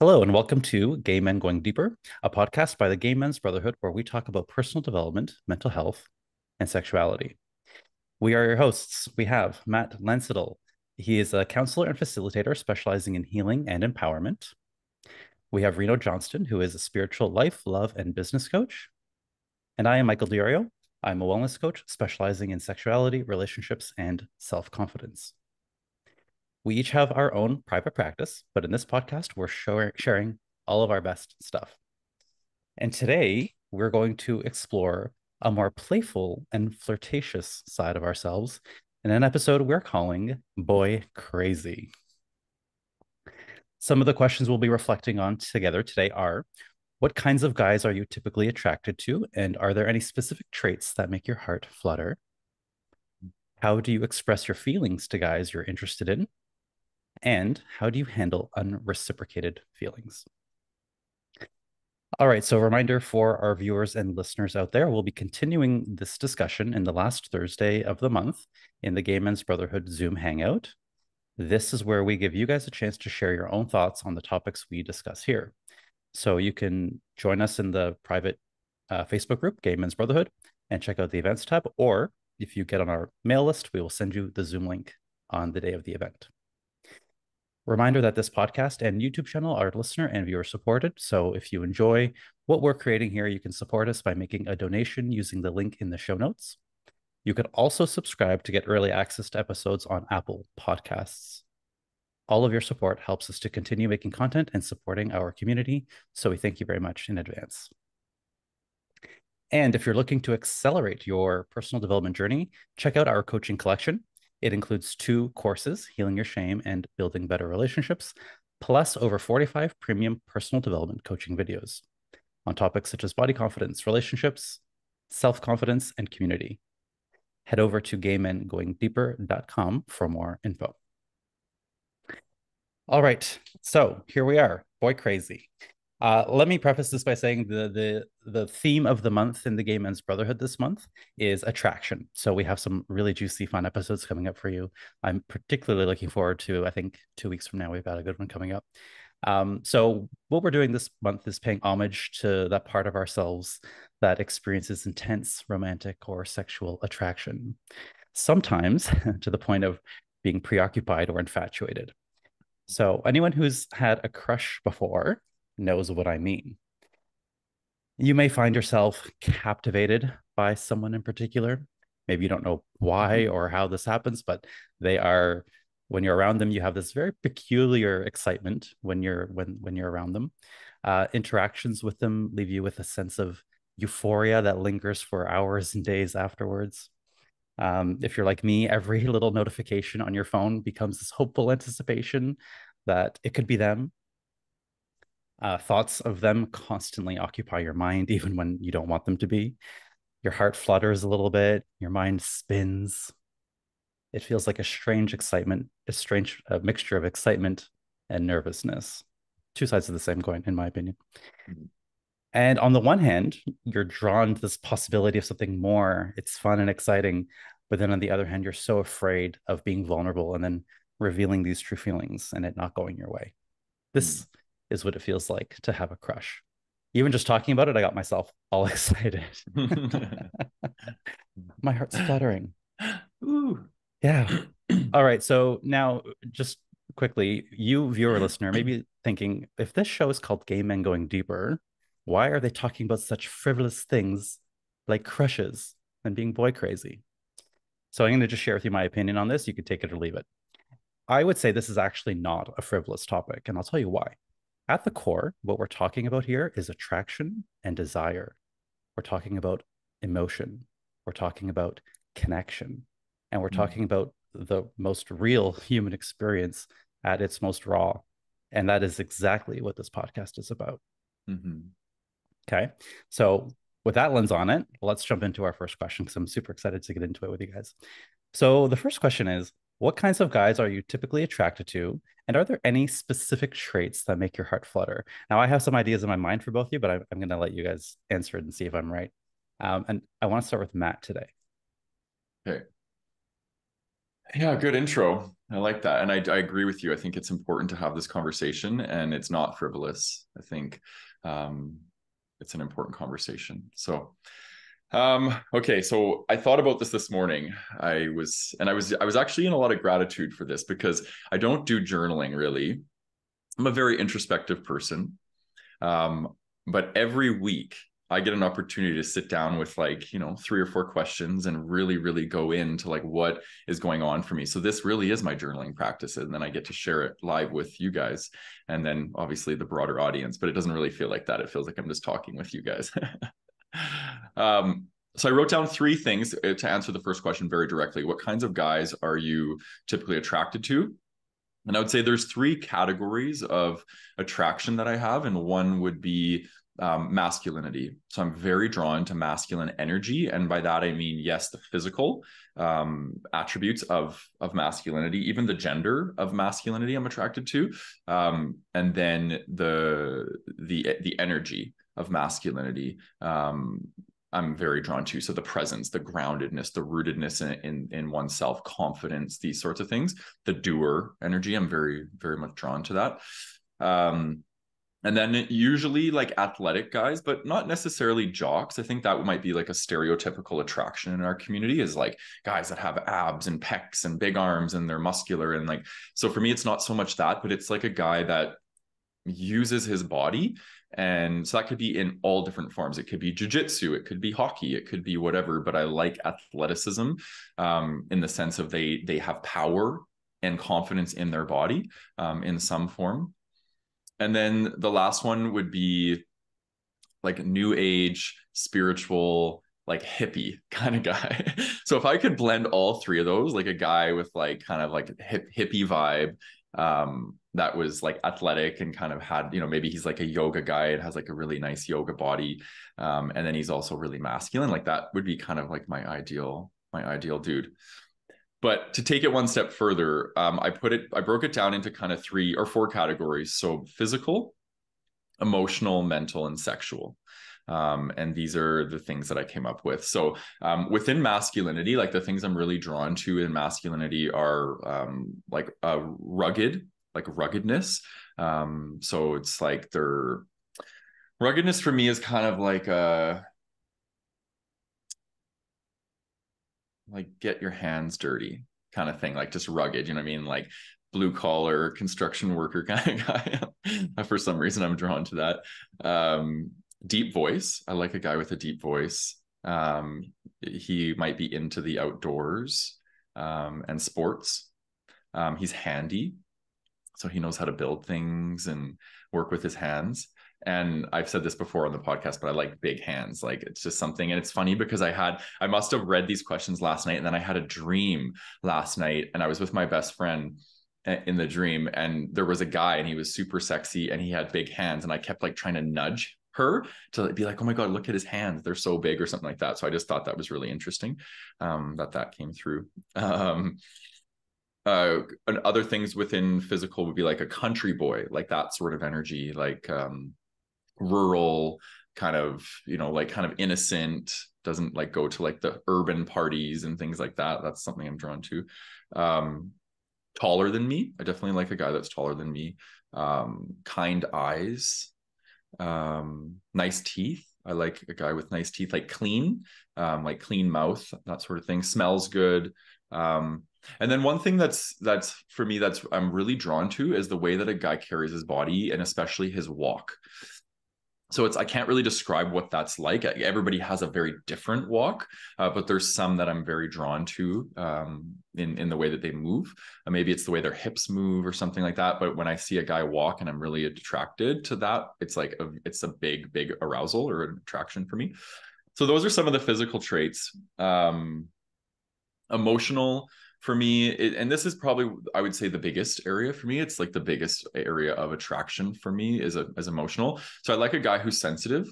Hello, and welcome to Gay Men Going Deeper, a podcast by the Gay Men's Brotherhood where we talk about personal development, mental health, and sexuality. We are your hosts. We have Matt Lansidel. He is a counselor and facilitator specializing in healing and empowerment. We have Reno Johnston, who is a spiritual life, love, and business coach. And I am Michael Diorio. I'm a wellness coach specializing in sexuality, relationships, and self-confidence. We each have our own private practice, but in this podcast, we're sharing all of our best stuff. And today, we're going to explore a more playful and flirtatious side of ourselves in an episode we're calling Boy Crazy. Some of the questions we'll be reflecting on together today are, what kinds of guys are you typically attracted to? And are there any specific traits that make your heart flutter? How do you express your feelings to guys you're interested in? And how do you handle unreciprocated feelings? All right, so a reminder for our viewers and listeners out there, we'll be continuing this discussion in the last Thursday of the month in the Gay Men's Brotherhood Zoom Hangout. This is where we give you guys a chance to share your own thoughts on the topics we discuss here. So you can join us in the private Facebook group, Gay Men's Brotherhood, and check out the events tab. Or if you get on our mail list, we will send you the Zoom link on the day of the event. Reminder that this podcast and YouTube channel are listener and viewer supported. So if you enjoy what we're creating here, you can support us by making a donation using the link in the show notes. You could also subscribe to get early access to episodes on Apple Podcasts. All of your support helps us to continue making content and supporting our community. So we thank you very much in advance. And if you're looking to accelerate your personal development journey, check out our coaching collection. It includes 2 courses, Healing Your Shame and Building Better Relationships, plus over 45 premium personal development coaching videos on topics such as body confidence, relationships, self-confidence, and community. Head over to gaymengoingdeeper.com for more info. All right, so here we are, Boy Crazy. Let me preface this by saying the theme of the month in the Gay Men's Brotherhood this month is attraction. So we have some really juicy, fun episodes coming up for you. I'm particularly looking forward to, I think 2 weeks from now, we've got a good one coming up. So what we're doing this month is paying homage to that part of ourselves that experiences intense romantic or sexual attraction, sometimes to the point of being preoccupied or infatuated. So anyone who's had a crush before knows what I mean. You may find yourself captivated by someone in particular. Maybe you don't know why or how this happens, but they are, when you're around them, you have this very peculiar excitement when you're around them. Interactions with them leave you with a sense of euphoria that lingers for hours and days afterwards. If you're like me, every little notification on your phone becomes this hopeful anticipation that it could be them. Thoughts of them constantly occupy your mind, even when you don't want them to be. Your heart flutters a little bit, your mind spins. It feels like a strange excitement, a strange mixture of excitement and nervousness. 2 sides of the same coin, in my opinion. Mm-hmm. And on the one hand, you're drawn to this possibility of something more. It's fun and exciting. But then on the other hand, you're so afraid of being vulnerable and then revealing these true feelings and it not going your way. This is what it feels like to have a crush. Even just talking about it, I got myself all excited. My heart's fluttering. Ooh. Yeah. All right. So now, just quickly, you viewer listener, maybe thinking, if this show is called Gay Men Going Deeper, why are they talking about such frivolous things like crushes and being boy crazy? So I'm going to just share with you my opinion on this. You could take it or leave it. I would say this is actually not a frivolous topic, and I'll tell you why. At the core, what we're talking about here is attraction and desire. We're talking about emotion. We're talking about connection. And we're talking about the most real human experience at its most raw. And that is exactly what this podcast is about. Mm-hmm. Okay. So with that lens on it, let's jump into our first question because I'm super excited to get into it with you guys. So the first question is, what kinds of guys are you typically attracted to? And are there any specific traits that make your heart flutter? Now, I have some ideas in my mind for both of you, but I'm going to let you guys answer it and see if I'm right. And I want to start with Matt today. Okay. Yeah, good intro. I like that. And I agree with you. I think it's important to have this conversation and it's not frivolous. I think um, it's an important conversation. So, okay. So I thought about this morning. I was actually in a lot of gratitude for this because I don't do journaling really. I'm a very introspective person. Um, but every week I get an opportunity to sit down with like, 3 or 4 questions and really, really go into like what is going on for me. So this really is my journaling practice. And then I get to share it live with you guys and then obviously the broader audience, but it doesn't really feel like that. It feels like I'm just talking with you guys. So I wrote down 3 things to answer the first question very directly. What kinds of guys are you typically attracted to? And I would say there's 3 categories of attraction that I have, and one would be masculinity. So I'm very drawn to masculine energy, and by that I mean yes, the physical attributes of masculinity, even the gender of masculinity, I'm attracted to, and then the energy of masculinity. I'm very drawn to. So the presence, the groundedness, the rootedness in oneself, confidence, these sorts of things. The doer energy, I'm very, very much drawn to that. And then usually like athletic guys, but not necessarily jocks. I think that might be like a stereotypical attraction in our community is like guys that have abs and pecs and big arms and they're muscular. And like, so for me, it's not so much that, but it's like a guy that uses his body. And so that could be in all different forms. It could be jujitsu, it could be hockey, it could be whatever. But I like athleticism in the sense of they have power and confidence in their body in some form. And then the last one would be like new age, spiritual, like hippie kind of guy. So if I could blend all 3 of those, like a guy with like kind of like hippie vibe, that was like athletic and kind of had, maybe he's like a yoga guy and has like a really nice yoga body. And then he's also really masculine. Like that would be kind of like my ideal dude. But to take it one step further, I broke it down into kind of 3 or 4 categories. So physical, emotional, mental, and sexual. And these are the things that I came up with. So within masculinity, like the things I'm really drawn to in masculinity are like rugged, like ruggedness. So it's like their ruggedness for me is kind of like a like get your hands dirty kind of thing, like just rugged, you know what I mean? Like blue collar construction worker kind of guy. For some reason, I'm drawn to that. Deep voice. I like a guy with a deep voice. He might be into the outdoors and sports. He's handy, so he knows how to build things and work with his hands. And I've said this before on the podcast, but I like big hands. Like it's just something. And it's funny because I must have read these questions last night and then I had a dream last night and I was with my best friend in the dream and there was a guy and he was super sexy and he had big hands and I kept like trying to nudge her to be like, oh my God, look at his hands. They're so big or something like that. So I just thought that was really interesting that came through. And other things within physical would be like a country boy, like that sort of energy, like rural kind of, like kind of innocent, doesn't like go to like the urban parties and things like that. That's something I'm drawn to. Taller than me. I definitely like a guy that's taller than me. Kind eyes, nice teeth. I like a guy with nice teeth, like clean mouth, that sort of thing. Smells good. And then one thing that's for me that's I'm really drawn to is the way that a guy carries his body and especially his walk. So I can't really describe what that's like. Everybody has a very different walk, but there's some that I'm very drawn to in the way that they move. Maybe it's the way their hips move or something like that. But when I see a guy walk and I'm really attracted to that, it's like it's a big arousal or an attraction for me. So those are some of the physical traits. Emotional for me, and this is probably I would say the biggest area for me. It's like the biggest area of attraction for me is emotional. So I like a guy who's sensitive,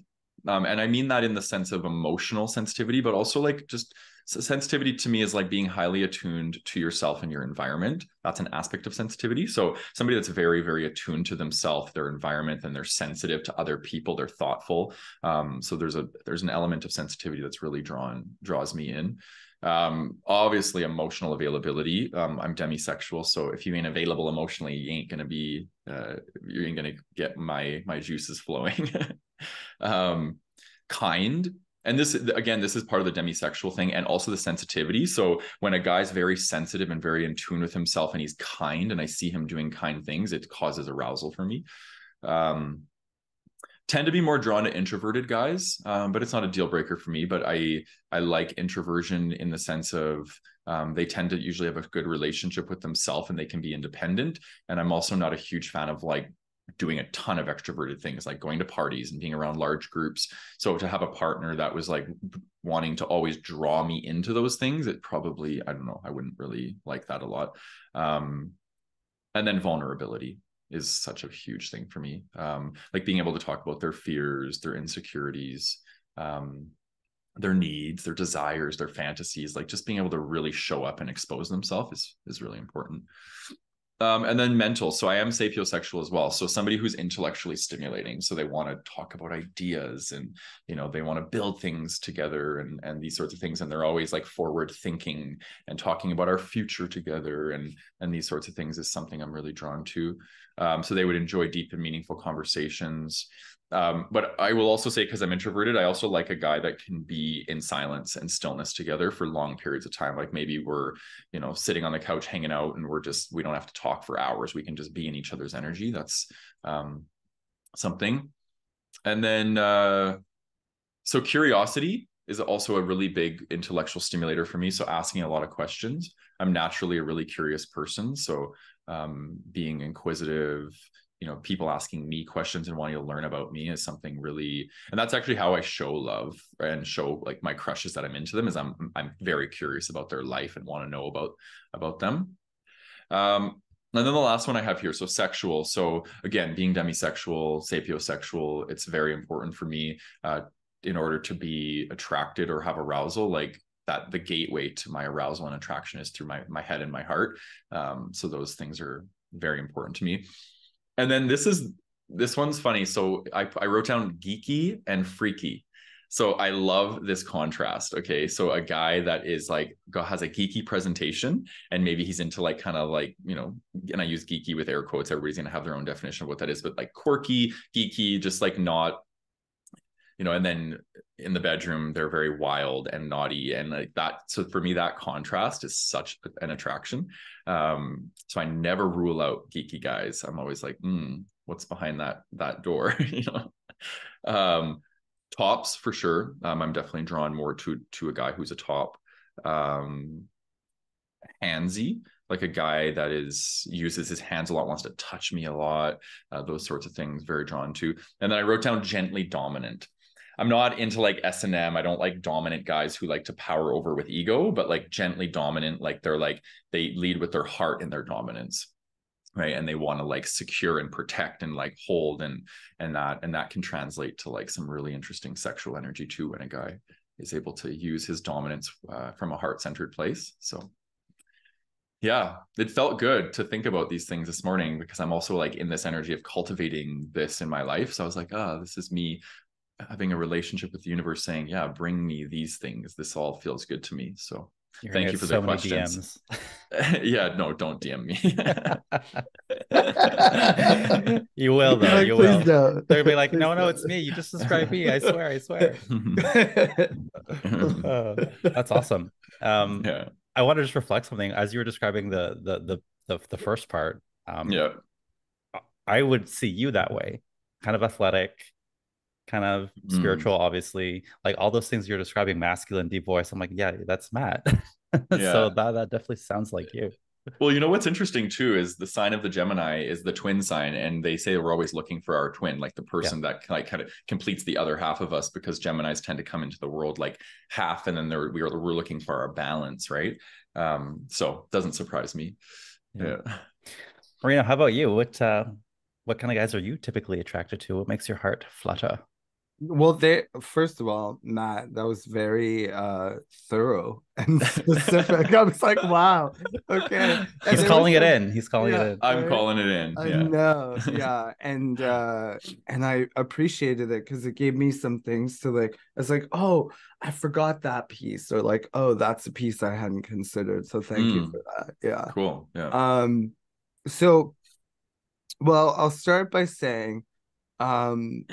and I mean that in the sense of emotional sensitivity, but also like just sensitivity to me is like being highly attuned to yourself and your environment. That's an aspect of sensitivity. So somebody that's very, very attuned to themselves, their environment, and they're sensitive to other people. They're thoughtful. So there's an element of sensitivity that's really draws me in. Obviously emotional availability. I'm demisexual, so if you ain't available emotionally, you ain't gonna be you ain't gonna get my juices flowing. um, kind. And this, again, this is part of the demisexual thing, and also the sensitivity. So when a guy's very sensitive and very in tune with himself and he's kind, and I see him doing kind things, it causes arousal for me. Tend to be more drawn to introverted guys, but it's not a deal breaker for me. But I like introversion in the sense of they tend to usually have a good relationship with themselves and they can be independent. And I'm also not a huge fan of like doing a ton of extroverted things, like going to parties and being around large groups. So to have a partner that was like wanting to always draw me into those things, it probably, I don't know, I wouldn't really like that a lot. And then vulnerability is such a huge thing for me. Like being able to talk about their fears, their insecurities, their needs, their desires, their fantasies, like just being able to really show up and expose themselves is really important. And then mental. So I am sapiosexual as well. So somebody who's intellectually stimulating. So they want to talk about ideas and, you know, they want to build things together and these sorts of things. And they're always like forward thinking and talking about our future together. And these sorts of things is something I'm really drawn to. So they would enjoy deep and meaningful conversations. But I will also say, because I'm introverted, I also like a guy that can be in silence and stillness together for long periods of time. Like maybe we're, you know, sitting on the couch hanging out and we don't have to talk for hours. We can just be in each other's energy. That's something. And then, so curiosity is also a really big intellectual stimulator for me. So asking a lot of questions. I'm naturally a really curious person. So being inquisitive, you know, people asking me questions and wanting to learn about me is something really, and that's actually how I show love and show like my crushes that I'm into them, is I'm very curious about their life and want to know about them. And then the last one I have here, so sexual. So again, being demisexual, sapiosexual, it's very important for me in order to be attracted or have arousal, like that the gateway to my arousal and attraction is through my head and my heart. So those things are very important to me. And then this one's funny. So I wrote down geeky and freaky. So I love this contrast. Okay. So a guy that is like has a geeky presentation and maybe he's into like kind of like, you know, and I use geeky with air quotes. Everybody's going to have their own definition of what that is, but like quirky, geeky, just like not, you know, and then in the bedroom, they're very wild and naughty and like that. So for me, that contrast is such an attraction. So I never rule out geeky guys. I'm always like, what's behind that door? You know, tops for sure. I'm definitely drawn more to a guy who's a top. Handsy, like a guy that uses his hands a lot, wants to touch me a lot. Those sorts of things, very drawn to. And then I wrote down gently dominant. I'm not into like S&M. I don't like dominant guys who like to power over with ego, but like gently dominant, like they lead with their heart in their dominance, right? And they want to like secure and protect and like hold and that can translate to like some really interesting sexual energy too when a guy is able to use his dominance from a heart-centered place. So yeah, it felt good to think about these things this morning because I'm also like in this energy of cultivating this in my life. So I was like, this is me having a relationship with the universe saying, yeah, bring me these things. This all feels good to me. So You're gonna thank get you for the so many questions. DMs. Yeah, no, don't DM me. You will You're though. like, You please will. don't. They're gonna be like, Please no, don't. it's me. You just described me. I swear. I swear. That's awesome. Yeah. I want to just reflect something as you were describing the first part. Yeah. I would see you that way, kind of athletic, kind of spiritual, obviously, like all those things you're describing, masculine, deep voice. I'm like, yeah, that's Matt. So Yeah. that definitely sounds like you. Well, you know what's interesting too is the sign of the Gemini is the twin sign, and they say we're always looking for our twin, like the Yeah. person that like kind of completes the other half of us, because Geminis tend to come into the world like half, and then we're looking for our balance, right? So it doesn't surprise me. Yeah. Marina, how about you? What kind of guys are you typically attracted to? What makes your heart flutter? Well, they first of all, Matt, that was very thorough and specific. I was like, wow, okay. And He's there was calling it some, in. He's calling it yeah, in. I'm right. calling it in. I Yeah. know, yeah, and I appreciated it because it gave me some things to like. I was like, oh, I forgot that piece, or like, oh, that's a piece I hadn't considered. So thank you Mm, for that. Yeah. cool. Yeah. Um. So, well, I'll start by saying, um,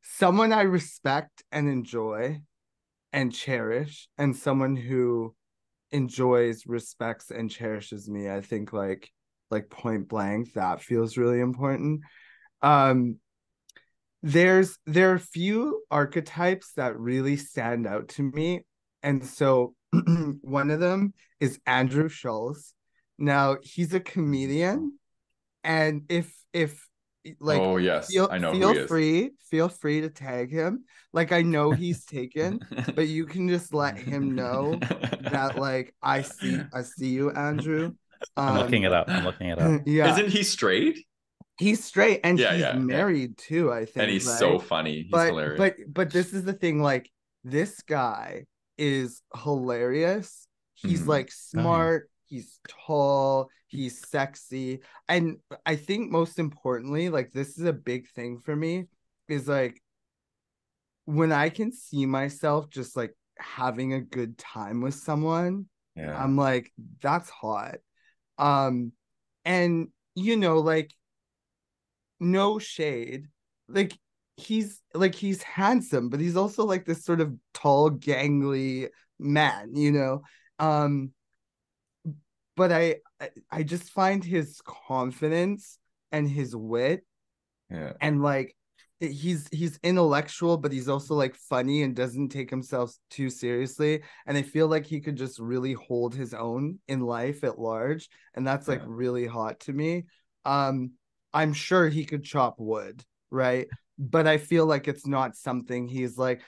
someone I respect and enjoy and cherish, and someone who enjoys, respects, and cherishes me. I think like point blank, that feels really important. Um, there are few archetypes that really stand out to me, and so one of them is Andrew Schulz. Now he's a comedian, and if like Oh, yes. I know who he is. feel free to tag him. Like I know he's taken, but you can just let him know that like I see you, Andrew. I'm looking um it up. I'm looking it up. yeah, Isn't he straight? he's straight and Yeah, he's yeah, yeah. married too, I And think, he's so right? funny. He's but hilarious. but but this is the thing, like this guy is hilarious. He's Mhm. like Okay. smart, he's tall, he's sexy, and I think most importantly, like this is a big thing for me, is like when I can see myself just like having a good time with someone, Yeah. I'm like, that's hot. um and like, no shade, like he's handsome, but he's also like this sort of tall gangly man, um but I just find his confidence and his wit, Yeah. and like he's intellectual, but he's also like funny and doesn't take himself too seriously, and I feel like he could just really hold his own in life at large, and that's like Yeah. really hot to me. um I'm sure he could chop wood, right? But I feel like it's not something he's like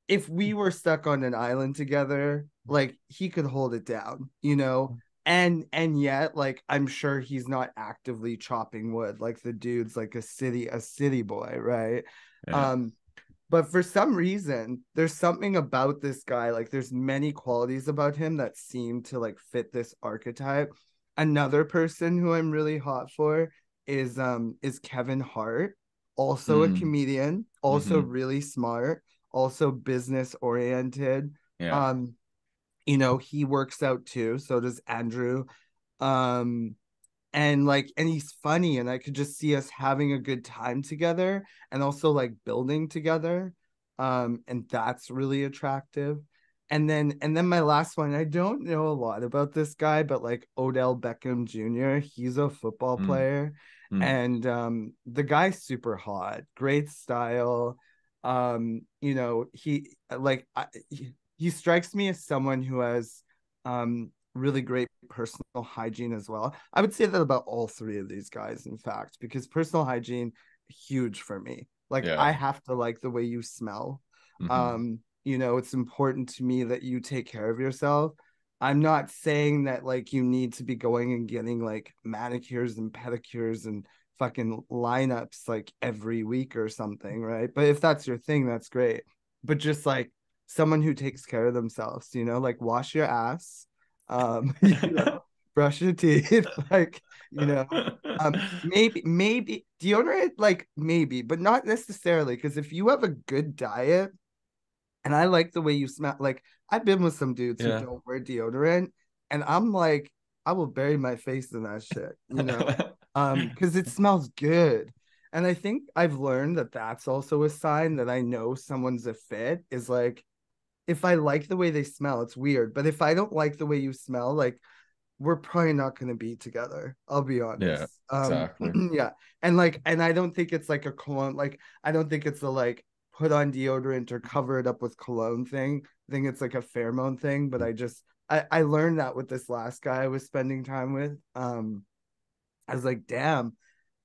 if we were stuck on an island together, like he could hold it down, and yet like I'm sure he's not actively chopping wood, like the dude's like a city boy, right? Yeah. um but for some reason there's something about this guy, like there's many qualities about him that seem to like fit this archetype. Another person who I'm really hot for is Kevin Hart, also a Mm. comedian, also Hmm. really smart, also business oriented. Yeah. um he works out too, so does Andrew. um and he's funny, and I could just see us having a good time together and also like building together. And that's really attractive. And then my last one, I don't know a lot about this guy, but like Odell Beckham Jr., he's a football Mm. player, Mm. and the guy's super hot, great style. He like he strikes me as someone who has really great personal hygiene as well. I would say that about all three of these guys, in fact, because personal hygiene huge for me. Like I Yeah. have to like the way you smell. Hmm. It's important to me that you take care of yourself. I'm not saying that like you need to be going and getting like manicures and pedicures and fucking lineups like every week or something, right? But if that's your thing, that's great. But just like someone who takes care of themselves, like wash your ass, brush your teeth, like, maybe deodorant, like maybe, but not necessarily. Because if you have a good diet, and I like the way you smell, like I've been with some dudes who Yeah. don't wear deodorant, and I'm like, I will bury my face in that shit, because it smells good. And I think I've learned that that's also a sign that I know someone's a fit, is like if I like the way they smell, it's weird. But if I don't like the way you smell, like we're probably not going to be together. I'll be Yeah. honest. Exactly. Yeah. And I don't think it's like a cologne. Like, I don't think it's a like put on deodorant or cover it up with cologne thing. I think it's like a pheromone thing. But I learned that with this last guy I was spending time with. I was like, damn,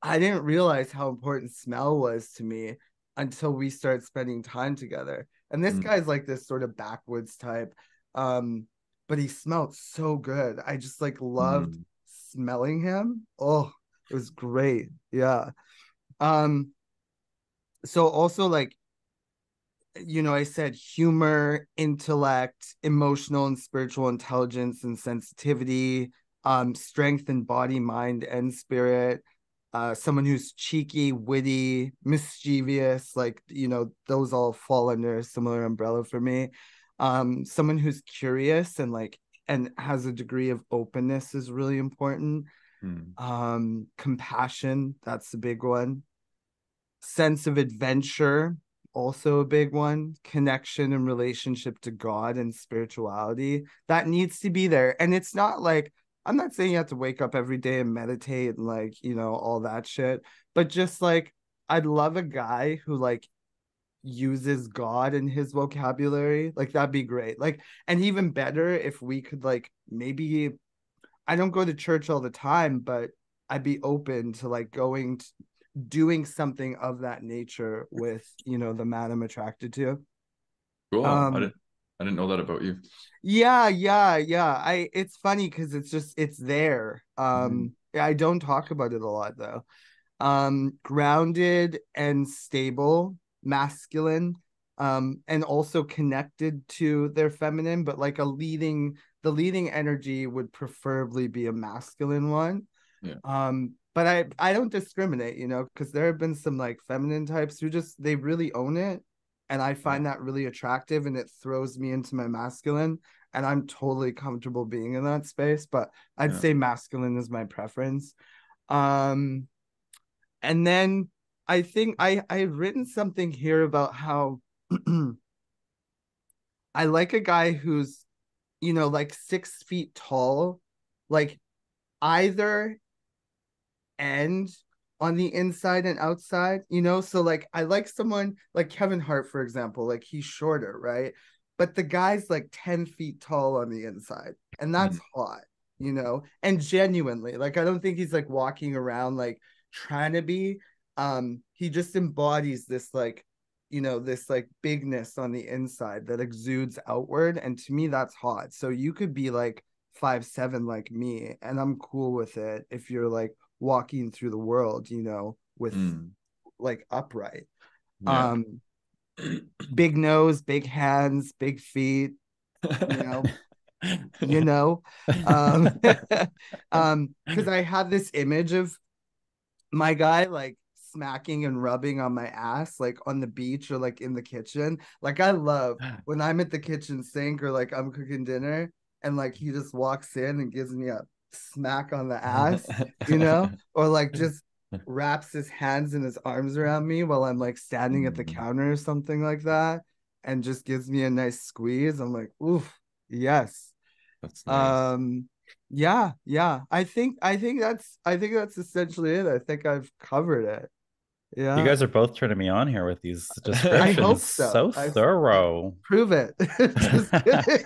I didn't realize how important smell was to me until we started spending time together. And this Mm. guy's like this sort of backwoods type. Um, but he smelled so good. I just like loved Mm. smelling him. Oh, It was great. Yeah. Um, so also like, I said humor, intellect, emotional and spiritual intelligence and sensitivity, strength in body, mind, and spirit. Someone who's cheeky, witty, mischievous, like, those all fall under a similar umbrella for me. Someone who's curious and has a degree of openness is really important. Hmm. Compassion, that's the big one. Sense of adventure, also a big one. Connection and relationship to God and spirituality, that needs to be there. And it's not like, I'm not saying you have to wake up every day and meditate and like, all that shit, but just like, I'd love a guy who like uses God in his vocabulary. Like that'd be great. Like, and even better if we could like maybe, I don't go to church all the time, but I'd be open to like doing something of that nature with, the man I'm attracted to. Cool. Um, I didn't know that about you. yeah, yeah, yeah. It's funny because it's there. Hmm. I don't talk about it a lot though. Grounded and stable, masculine, and also connected to their feminine, but like the leading energy would preferably be a masculine one. Yeah. But I don't discriminate, because there have been some like feminine types who just they really own it, and I Yeah. find that really attractive, and it throws me into my masculine, and I'm totally comfortable being in that space. But I'd Yeah. say masculine is my preference. Um, and then I think I've written something here about how I like a guy who's, like 6 feet tall, like either end on the inside and outside, so like I like someone like Kevin Hart, for example, like he's shorter, right? But the guy's like 10 feet tall on the inside, and Hmm. that's hot, and genuinely, like I don't think he's like walking around like trying to be. He just embodies this like, this like bigness on the inside that exudes outward, and to me that's hot. So you could be like 5'7" like me, and I'm cool with it if you're like walking through the world, with Hmm. like upright. Yeah. Um, big nose, big hands, big feet, you know, you know. Um, because I had this image of my guy like smacking and rubbing on my ass like on the beach or like in the kitchen. Like I love when I'm at the kitchen sink or like I'm cooking dinner and like he just walks in and gives me a smack on the ass, or like just wraps his hands and his arms around me while I'm like standing at the Hmm. counter or something like that and just gives me a nice squeeze. I'm like, oof, yes. That's nice. um yeah, I think that's essentially it. I think I've covered it. You Yeah, guys are both turning me on here with these I descriptions. hope so. So thorough. Prove it. Just kidding.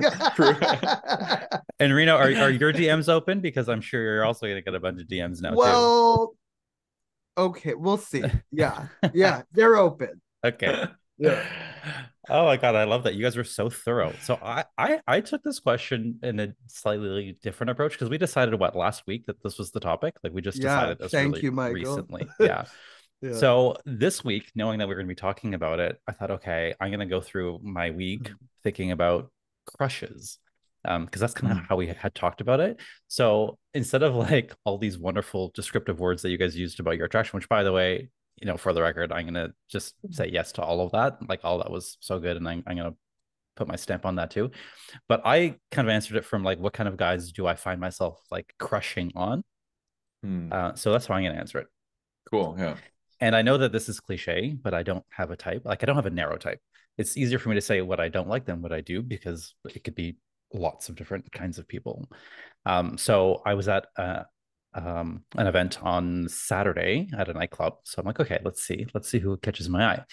And Reno, are your DMs open? Because I'm sure you're also going to get a bunch of DMs now too. Well, okay, we'll see. Yeah, they're open. Okay. Yeah. Oh my God, I love that. You guys were so thorough. So I took this question in a slightly different approach because we decided what last week that this was the topic. Like we just Yeah, decided this thank really you, Michael. recently. Yeah. Yeah. So this week, knowing that we're going to be talking about it, I thought, okay, I'm going to go through my week thinking about crushes. Because that's kind of Hmm. how we had talked about it. So instead of like all these wonderful descriptive words that you guys used about your attraction, which by the way, for the record, I'm gonna just say yes to all of that. Like all that was so good, and I'm gonna put my stamp on that too. But I kind of answered it from like, what kind of guys do I find myself like crushing on? Hmm. So that's how I'm gonna answer it. Cool. Yeah. And I know that this is cliche, but I don't have a type. Like I don't have a narrow type. It's easier for me to say what I don't like than what I do because it could be lots of different kinds of people. So I was at an event on Saturday at a nightclub. So I'm like, okay, let's see who catches my eye.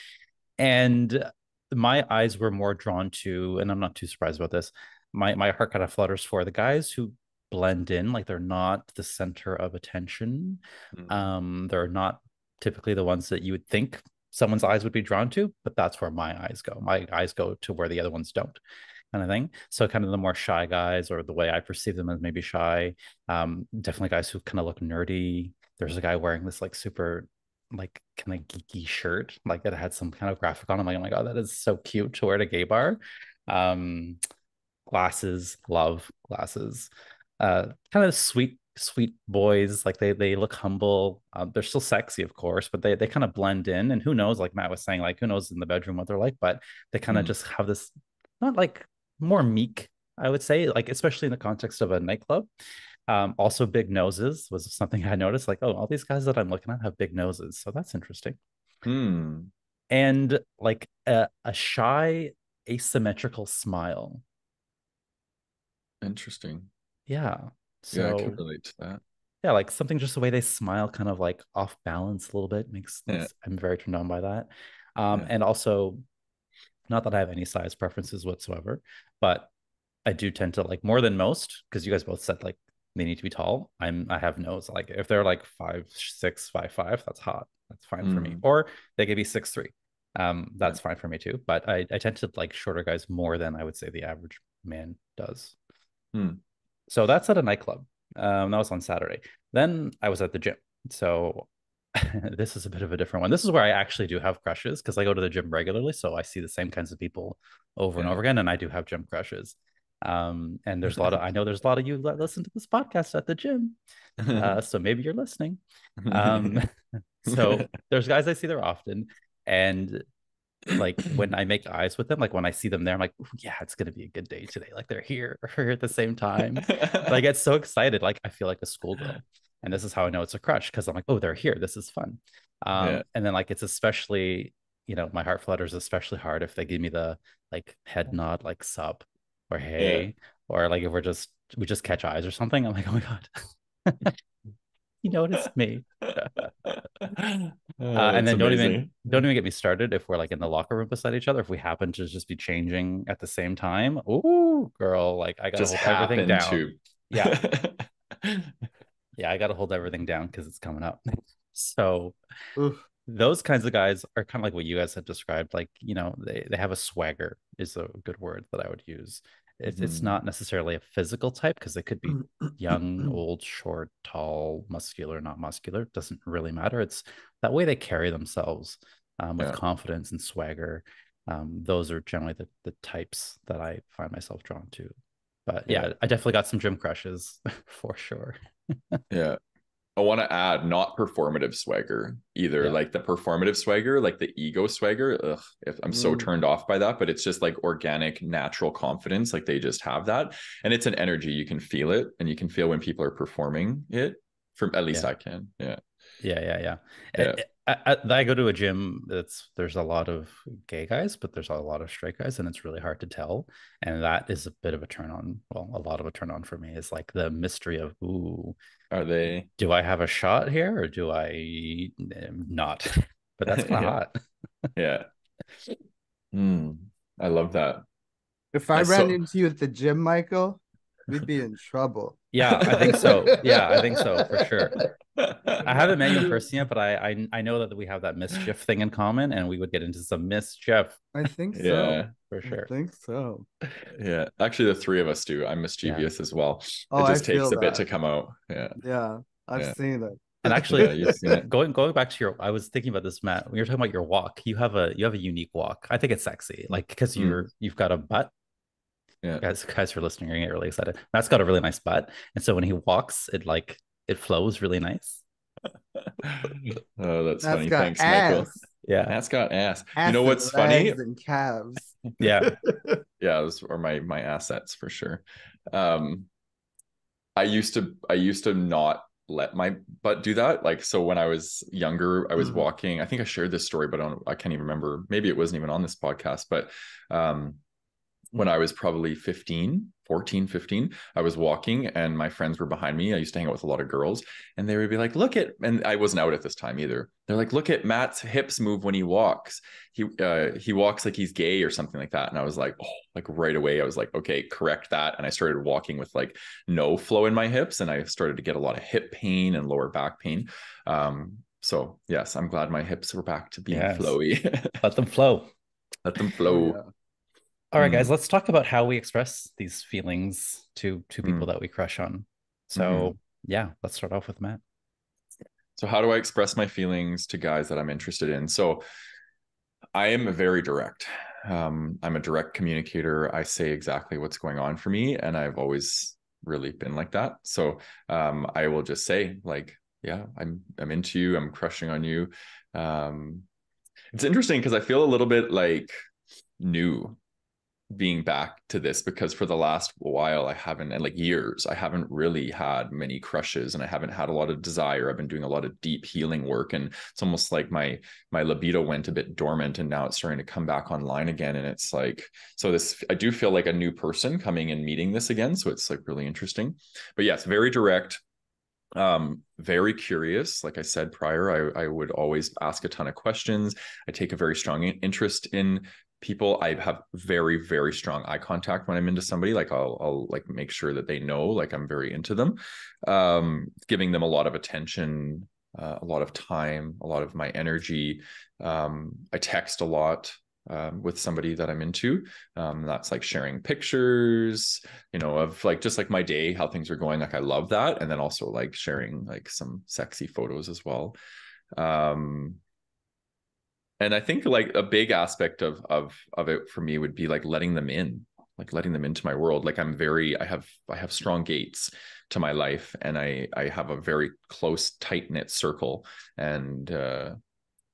And my eyes were more drawn to, and I'm not too surprised about this. My heart kind of flutters for the guys who blend in, like they're not the center of attention. Hmm. They're not typically the ones that you would think someone's eyes would be drawn to, but that's where my eyes go. My eyes go to where the other ones don't, kind of thing. So kind of the more shy guys, or the way I perceive them as maybe shy, definitely guys who kind of look nerdy, There's a guy wearing this like super like kind of geeky shirt, like it had some kind of graphic on. I'm like, oh my god, that is so cute to wear at a gay bar. Um, Glasses, love glasses. Kind of sweet boys. Like they look humble. They're still sexy, of course, but they kind of blend in. And who knows, like Matt was saying, like who knows in the bedroom what they're like, but they kind of Mm. just have this not like more meek, I would say, like especially in the context of a nightclub. Also big noses was something I noticed. Like, oh, all these guys that I'm looking at have big noses, so that's interesting. Mm. And like a shy, asymmetrical smile. Interesting. Yeah. Yeah, I can So relate to that. yeah, like something just the way they smile, kind of like off balance a little bit, Yeah, makes I'm very turned on by that. yeah. And also, not that I have any size preferences whatsoever, but I do tend to like more than most because you guys both said like they need to be tall. I have nose. Like if they're like 5'6", 5'5", that's hot. That's fine for me. Mm. Or they could be 6'3". Yeah. That's fine for me too. But I tend to like shorter guys more than I would say the average man does. Mm. So that's at a nightclub. That was on Saturday. Then I was at the gym. So this is a bit of a different one. This is where I actually do have crushes because I go to the gym regularly. So I see the same kinds of people over and Yeah. over again, and I do have gym crushes. And there's a lot of, I know there's a lot of you that listen to this podcast at the gym. So maybe you're listening. Um, so there's guys I see there often. And like when I make eyes with them, like when I see them there, I'm like, yeah, it's gonna be a good day today. Like they're here at the same time. And I get so excited, like I feel like a schoolgirl. And this is how I know it's a crush because I'm like, oh, they're here. This is fun. Yeah. And then like it's especially, my heart flutters especially hard if they give me the like head nod, like sup or Yeah. hey, or like if we just catch eyes or something. I'm like, oh my God, he noticed me. Oh, And that's then amazing. don't even get me started if we're like in the locker room beside each other. If we happen to just be changing at the same time, ooh, girl, like I gotta Just hold everything happen down. to. Yeah, yeah, I gotta hold everything down because it's coming up. So Oof. those kinds of guys are kind of like what you guys have described. Like, they have a swagger is a good word that I would use. It's Mhm. not necessarily a physical type because they could be young, old, short, tall, muscular, not muscular. It doesn't really matter. It's that way they carry themselves with Yeah. confidence and swagger. Those are generally the types that I find myself drawn to. But Yeah. yeah, I definitely got some gym crushes for sure. Yeah. I want to add not performative swagger either. Yeah. Like the performative swagger, like the ego swagger. Ugh, if I'm so Mm. turned off by that, but it's just like organic, natural confidence. Like they just have that. And it's an energy. You can feel it and you can feel when people are performing it. From at least Yeah. I can. Yeah. Yeah. Yeah. I go to a gym there's a lot of gay guys, but there's a lot of straight guys, and it's really hard to tell. And that is a bit of a turn on. Well, a lot of a turn on for me is like the mystery of, ooh, Are they? do I have a shot here or do I not? But that's kind of Yeah. hot. Yeah. Mm, I love that. If I I ran so into you at the gym, Michael, we'd be in trouble. Yeah, I think so. Yeah, I think so for sure. I haven't met you in person yet, but I know that we have that mischief thing in common, and we would get into some mischief I think so. yeah. for I sure. think so. Yeah. Actually, the three of us do. I'm Yeah. mischievous as well. Oh, It I just takes feel a bit that. to come out. Yeah. Yeah, I've Yeah. seen And it. Yeah. actually, You've seen it. going back to I was thinking about this, Matt. When you're talking about your walk, you have a unique walk. I think it's sexy, like because Mm, you've got a butt. yeah. Guys who are listening are gonna get really excited. Matt's got a really nice butt, and so when he walks, it flows really nice. Oh, that's That's funny. got Thanks, Michael. Yeah, ass, yeah, That's got ass. You know ass and what's funny? legs and calves. yeah, Yeah, those are my assets for sure. Um, I used to not let my butt do that. Like, so when I was younger, I was walking. I think I shared this story, but I can't even remember. Maybe it wasn't even on this podcast, but um when I was probably 15, 14, 15, I was walking and my friends were behind me. I used to hang out with a lot of girls and they would be like, look at, and I wasn't out at this time either. They're like, look at Matt's hips move when he walks. He walks like he's gay or something like that. And I was like, oh, like right away, I was like, okay, correct that. And I started walking with like no flow in my hips. And I started to get a lot of hip pain and lower back pain. So yes, I'm glad my hips were back to being yes. flowy. Let them flow. Let them Oh flow. yeah. All right, guys, Mm, let's talk about how we express these feelings to people mm, that we crush on. mm-hmm. So, yeah, let's start off with Matt. So how do I express my feelings to guys that I'm interested in? So I am very direct. I'm a direct communicator. I say exactly what's going on for me, and I've always really been like that. So I will just say, like, yeah, I'm into you. I'm crushing on you. Um, it's interesting because I feel a little bit like new being back to this, because for the last while I haven't, and like years, I haven't really had many crushes, and I haven't had a lot of desire. I've been doing a lot of deep healing work, and it's almost like my libido went a bit dormant, and now it's starting to come back online again. And it's like, so this, I do feel like a new person coming and meeting this again, so it's like really interesting. But yes, very direct, very curious. Like I said prior, I would always ask a ton of questions. I take a very strong interest in people. I have very, very strong eye contact when I'm into somebody. Like I'll like make sure that they know like I'm very into them, giving them a lot of attention, a lot of time, a lot of my energy. I text a lot with somebody that I'm into. That's like sharing pictures, of like just like my day, how things are going. Like I love that. And then also like sharing like some sexy photos as well. Um, and I think like a big aspect of it for me would be like letting them in, like letting them into my world. Like I have strong gates to my life, and I have a very close, tight knit circle, and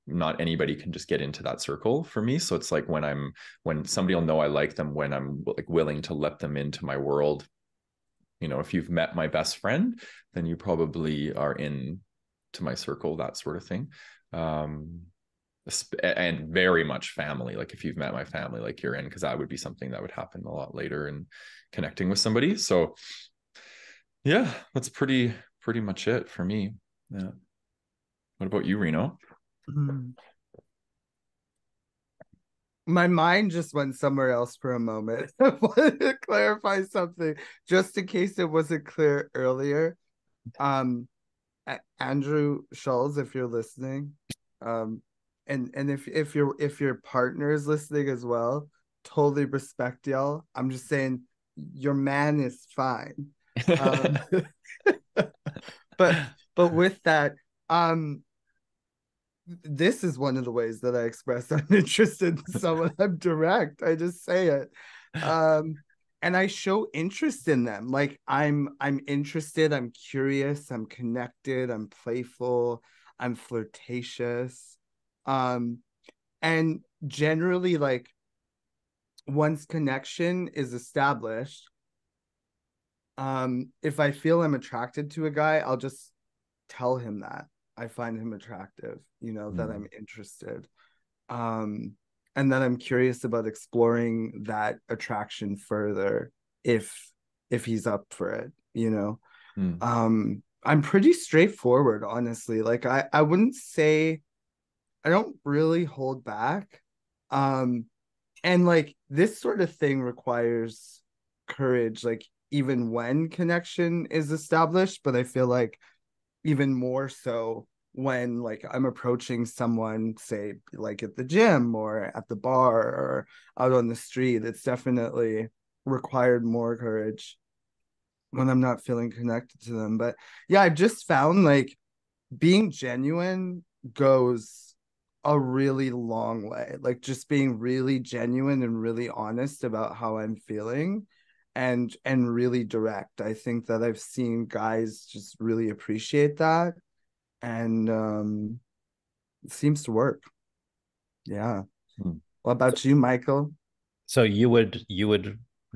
not anybody can just get into that circle for me. So it's like when somebody will know I like them when I'm like willing to let them into my world. If you've met my best friend, then you probably are in to my circle, that sort of thing. Um, and very much family. Like if you've met my family, like you're in, because that would be something that would happen a lot later in connecting with somebody. So yeah, that's pretty much it for me. Yeah. What about you, Reno? My mind just went somewhere else for a moment. I wanted to clarify something just in case it wasn't clear earlier. Um, Andrew Schulz, if you're listening, and if your partner is listening as well, totally respect y'all. I'm just saying your man is fine. Um, but with that, um, this is one of the ways that I express I'm interested in someone. I'm direct. I just say it. And I show interest in them. Like I'm interested, I'm curious, I'm connected, I'm playful, I'm flirtatious. Um, and generally, like once connection is established, if I feel I'm attracted to a guy, I'll just tell him that I find him attractive, that I'm interested. Um, and then I'm curious about exploring that attraction further if he's up for it. I'm pretty straightforward, honestly. Like I wouldn't say I don't really hold back. Um, and like this sort of thing requires courage, like even when connection is established, but I feel like even more so when like I'm approaching someone, say like at the gym or at the bar or out on the street. It's definitely required more courage when I'm not feeling connected to them. But yeah, I've just found like being genuine goes a really long way. Like just being really genuine and really honest about how I'm feeling and really direct. I think that I've seen guys just really appreciate that, and it seems to work. Yeah. Hmm. What about you, Michael? So you would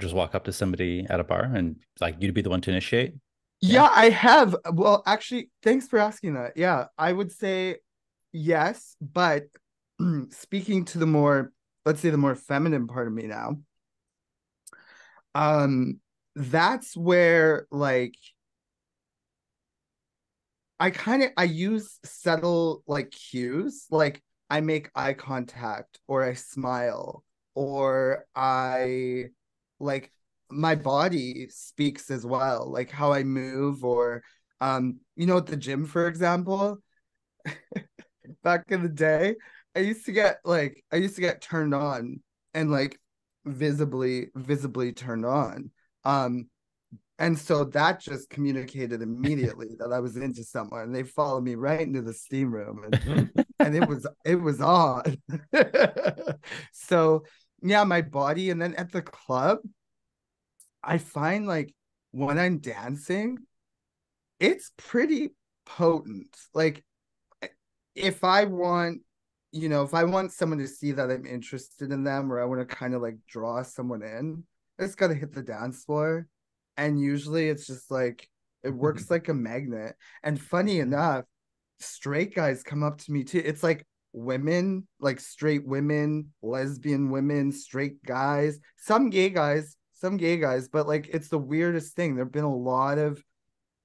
just walk up to somebody at a bar and like you'd be the one to initiate? Yeah. Yeah, I have. Well, actually, thanks for asking that. Yeah, I would say yes, but speaking to the more, let's say, the more feminine part of me now, um, that's where like I use subtle like cues, like I make eye contact or I smile or I like my body speaks as well, like how I move or at the gym, for example, back in the day, I used to get turned on and like visibly turned on. Um And so that just communicated immediately that I was into someone. And they followed me right into the steam room, and it was on. So yeah, my body. And then at the club, I find like when I'm dancing, it's pretty potent. Like if I want, if I want someone to see that I'm interested in them, or I want to kind of like draw someone in, I just got to hit the dance floor. And usually it's just like, it works like a magnet. And funny enough, straight guys come up to me too. It's like women, like straight women, lesbian women, straight guys, some gay guys, but like it's the weirdest thing. There have been a lot of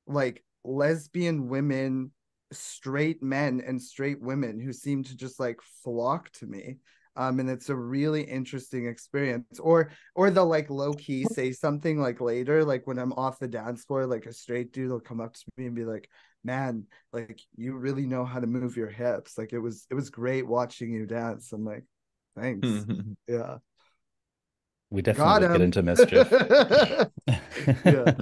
like lesbian women, straight men, and straight women who seem to just like flock to me. And it's a really interesting experience. Or they'll like low key say something like later, like when I'm off the dance floor, like a straight dude will come up to me and be like, "Man, like you really know how to move your hips. Like it was great watching you dance." I'm like, "Thanks." Yeah. We definitely Got would get him. into mischief. Yeah.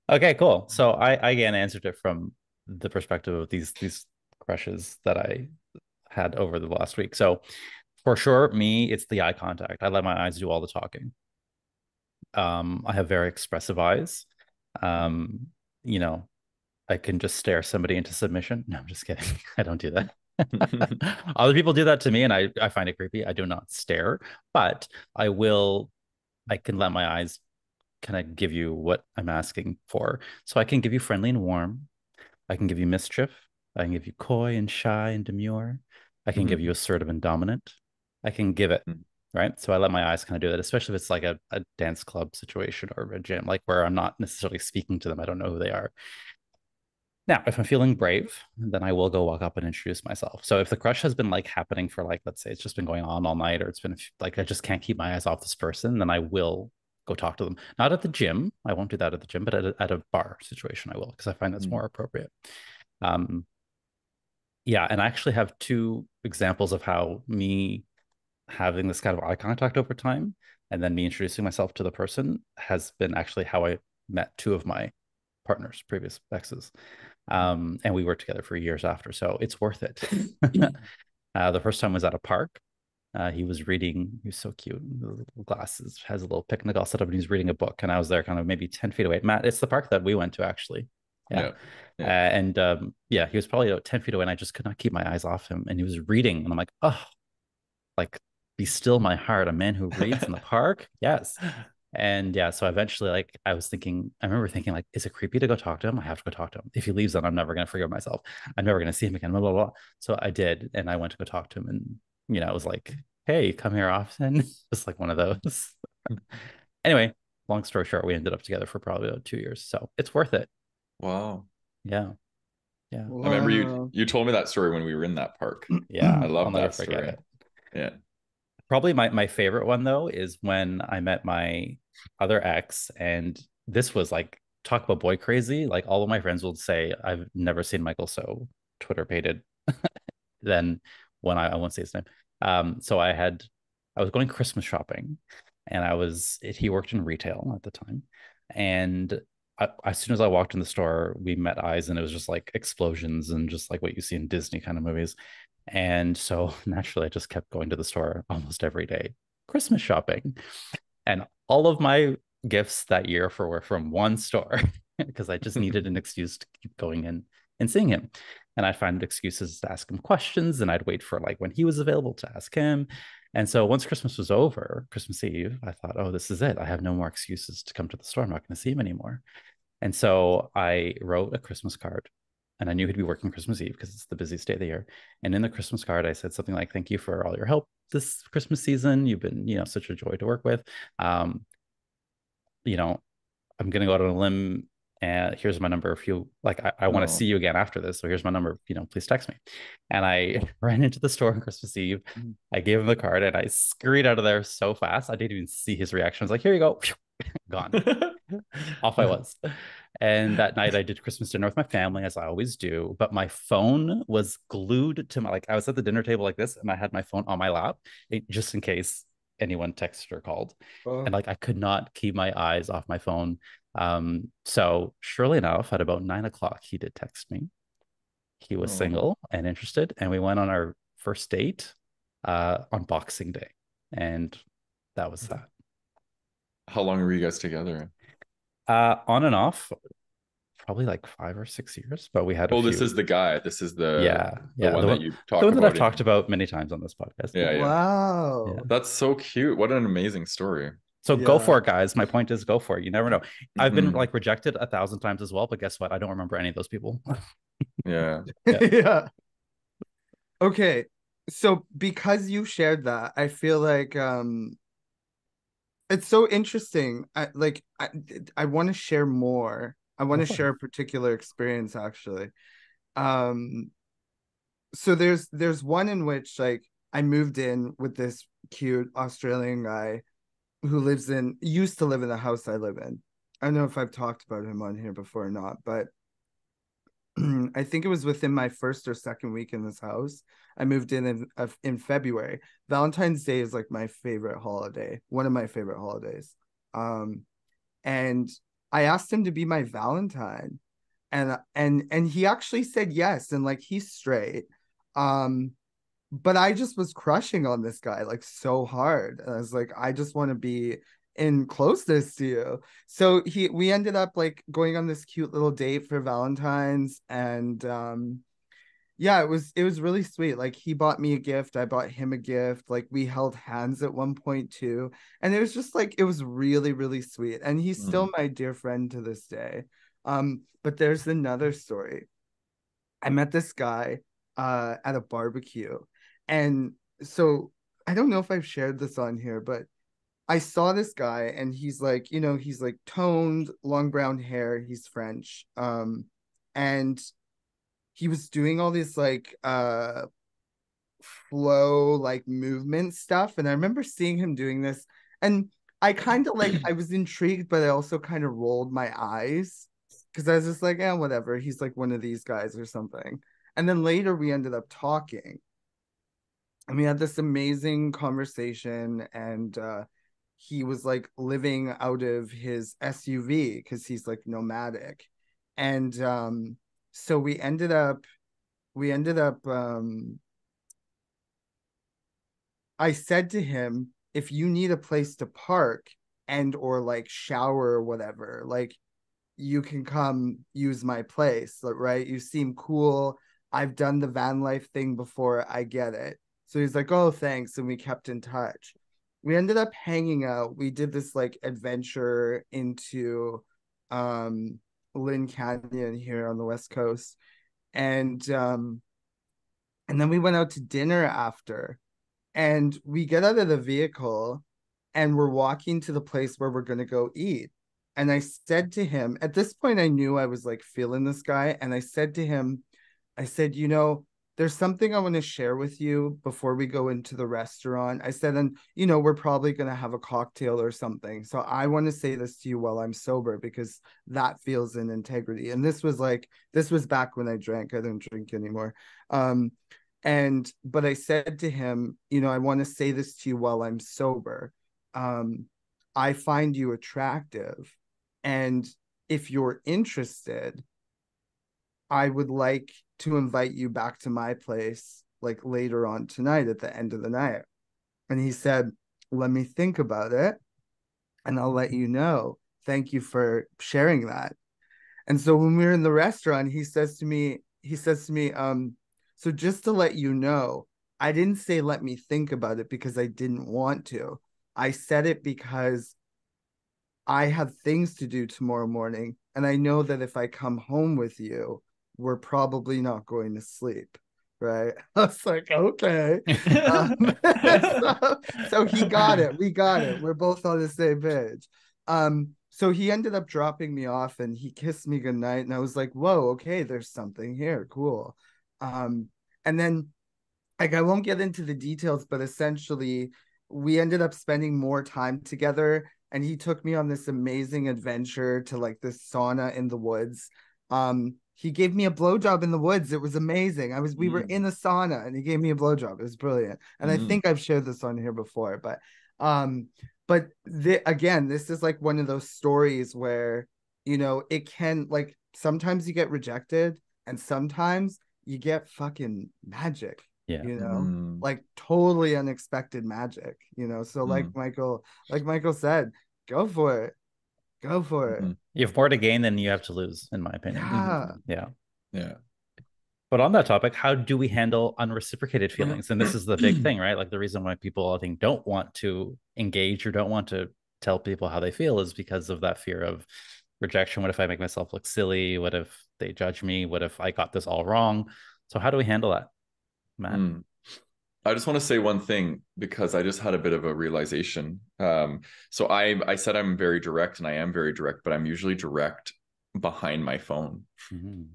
Okay, cool. So I again answered it from the perspective of these crushes that I had over the last week. So for sure, me, it's the eye contact. I let my eyes do all the talking. I have very expressive eyes. Um, you know, I can just stare somebody into submission. No, I'm just kidding. I don't do that. Other people do that to me, and I find it creepy. I do not stare, but I can let my eyes kind of give you what I'm asking for. So I can give you friendly and warm. I can give you mischief. I can give you coy and shy and demure. I can give you assertive and dominant. I can give it, right? So I let my eyes kind of do that, especially if it's like a dance club situation or a gym, like where I'm not necessarily speaking to them. I don't know who they are. Now, if I'm feeling brave, then I will go walk up and introduce myself. So if the crush has been like happening for like, let's say it's just been going on all night, or it's been like, I just can't keep my eyes off this person, then I will go talk to them. Not at the gym. I won't do that at the gym, but at a bar situation, I will, because I find that's more appropriate. Yeah. And I actually have two examples of how me having this kind of eye contact over time and then me introducing myself to the person has been actually how I met two of my partners, previous exes. And we worked together for years after, so it's worth it. The first time was at a park. He was reading, he was so cute, little glasses, has a little picnic all set up, and he's reading a book. And I was there kind of maybe 10 feet away. Matt, it's the park that we went to actually. Yeah. And yeah, he was probably about 10 feet away, and I just could not keep my eyes off him. And he was reading, and I'm like, oh, like, be still my heart, a man who reads in the park. Yes. And yeah, so eventually, like, I remember thinking, like, is it creepy to go talk to him? I have to go talk to him. If he leaves, then I'm never going to forgive myself. I'm never going to see him again, blah, blah, blah. So I did. And I went to go talk to him. And, it was like, hey, come here often. Just like one of those. Anyway, long story short, we ended up together for probably about 2 years. So it's worth it. Wow. Yeah. Yeah. I remember you told me that story when we were in that park. Yeah. I love I'll never that forget story. it. Yeah. Probably my favorite one though is when I met my other ex, and this was like, talk about boy crazy. Like all of my friends will say I've never seen Michael so Twitter baited than when I won't say his name. So I was going Christmas shopping, and he worked in retail at the time, and as soon as I walked in the store, we met eyes, and it was just like explosions and just like what you see in Disney kind of movies. And so naturally, I just kept going to the store almost every day, Christmas shopping. And all of my gifts that year were from one store because I just needed an excuse to keep going in and seeing him. And I'd find excuses to ask him questions, and I'd wait for like when he was available to ask him. And so once Christmas was over, Christmas Eve, I thought, oh, this is it. I have no more excuses to come to the store. I'm not going to see him anymore. And so I wrote a Christmas card, and I knew he'd be working Christmas Eve because it's the busiest day of the year. And in the Christmas card, I said something like, thank you for all your help this Christmas season. You've been, such a joy to work with. Um, I'm going to go out on a limb, and here's my number. If you like, I want to see you again after this. So here's my number, please text me. And I ran into the store on Christmas Eve. I gave him the card, and I scurried out of there so fast. I didn't even see his reaction. I was like, here you go. Gone. Off I was. And that night I did Christmas dinner with my family, as I always do. But my phone was glued to I was at the dinner table like this, and I had my phone on my lap just in case anyone texted or called. Oh, And like I could not keep my eyes off my phone. So surely enough, at about 9 o'clock, he did text me. He was Oh, single and interested, and we went on our first date on Boxing Day. And that was that. how long were you guys together? On and off, probably like 5 or 6 years, but we had a Oh, this few. is the guy. This is Yeah, the yeah. one that you The talk one that I've about talked in. about many times on this podcast. Yeah, Yeah, yeah. yeah. wow. That's so cute. What an amazing story. So go Yeah. for it, guys. My point is go for it. You never know. I've been Hmm. like rejected 1,000 times as well, but guess what? I don't remember any of those people. Yeah. Yeah. Yeah. Okay. So because you shared that, I feel like it's so interesting. I want to share more. I want Go to for it. share a particular experience actually. Um so there's one in which like I moved in with this cute Australian guy who used to live in the house I live in. I don't know if I've talked about him on here before or not, but I think it was within my first or second week in this house. I moved in February. Valentine's Day is like my favorite holiday, one of my favorite holidays. Um, and I asked him to be my Valentine, and he actually said yes, and like he's straight. Um, but I just was crushing on this guy like so hard. And I was like, I just want to be in closeness to you. So we ended up like going on this cute little date for Valentine's, and yeah, it was really sweet. Like he bought me a gift, I bought him a gift. Like we held hands at one point too, and it was just like it was really really sweet. And he's still Mm. my dear friend to this day. But there's another story. I met this guy at a barbecue. And so I don't know if I've shared this on here, but I saw this guy and he's like, he's like toned, long brown hair, he's French. And he was doing all this like flow like movement stuff. And I remember seeing him doing this. And I kind of like I was intrigued, but I also kind of rolled my eyes because I was just like, yeah, whatever. He's like one of these guys or something. And then later we ended up talking and we had this amazing conversation. And he was like living out of his SUV because he's like nomadic. And so we ended up I said to him, if you need a place to park and or like shower or whatever, like you can come use my place, right? You seem cool. I've done the van life thing before. I get it. So he's like, oh, thanks. And we kept in touch. We ended up hanging out. We did this like adventure into um Lynn Canyon here on the West Coast. And then we went out to dinner after and we get out of the vehicle and we're walking to the place where we're going to go eat. And I said to him, at this point, I knew I was like feeling this guy. And I said to him, I said, there's something I want to share with you before we go into the restaurant. I said, and, we're probably going to have a cocktail or something. So I want to say this to you while I'm sober because that feels in integrity. And this was back when I drank. I don't drink anymore. But I said to him, I want to say this to you while I'm sober. I find you attractive, and if you're interested, I would like to invite you back to my place like later on tonight at the end of the night. And he said, let me think about it and I'll let you know. Thank you for sharing that. And so when we were in the restaurant, he says to me, so just to let you know, I didn't say let me think about it because I didn't want to. I said it because I have things to do tomorrow morning. And I know that if I come home with you, we're probably not going to sleep. Right. I was like, okay. Um, so he got it. We got it. We're both on the same page. So he ended up dropping me off and he kissed me goodnight. And I was like, whoa, okay, there's something here. Cool. Um, and then like I won't get into the details, but essentially we ended up spending more time together and he took me on this amazing adventure to like this sauna in the woods. He gave me a blowjob in the woods. It was amazing. We were Mm. in a sauna and he gave me a blowjob. It was brilliant. And I Mm. think I've shared this on here before, but But again, this is like one of those stories where, you know, it can, like, sometimes you get rejected and sometimes you get fucking magic, Yeah. you know, Mm, like totally unexpected magic, you know. So mm, like Michael said, go for it. Go for it. mhm, You have more to gain than you have to lose, in my opinion. Yeah. mhm. Yeah. Yeah. But on that topic, how do we handle unreciprocated feelings? And this is the big thing, right? Like the reason why people, I think, don't want to engage or don't want to tell people how they feel is because of that fear of rejection. What if I make myself look silly? What if they judge me? What if I got this all wrong? So how do we handle that, Matt? Mm. I just want to say one thing because I just had a bit of a realization. So I said I'm very direct and I am very direct, but I'm usually direct behind my phone. Mhm.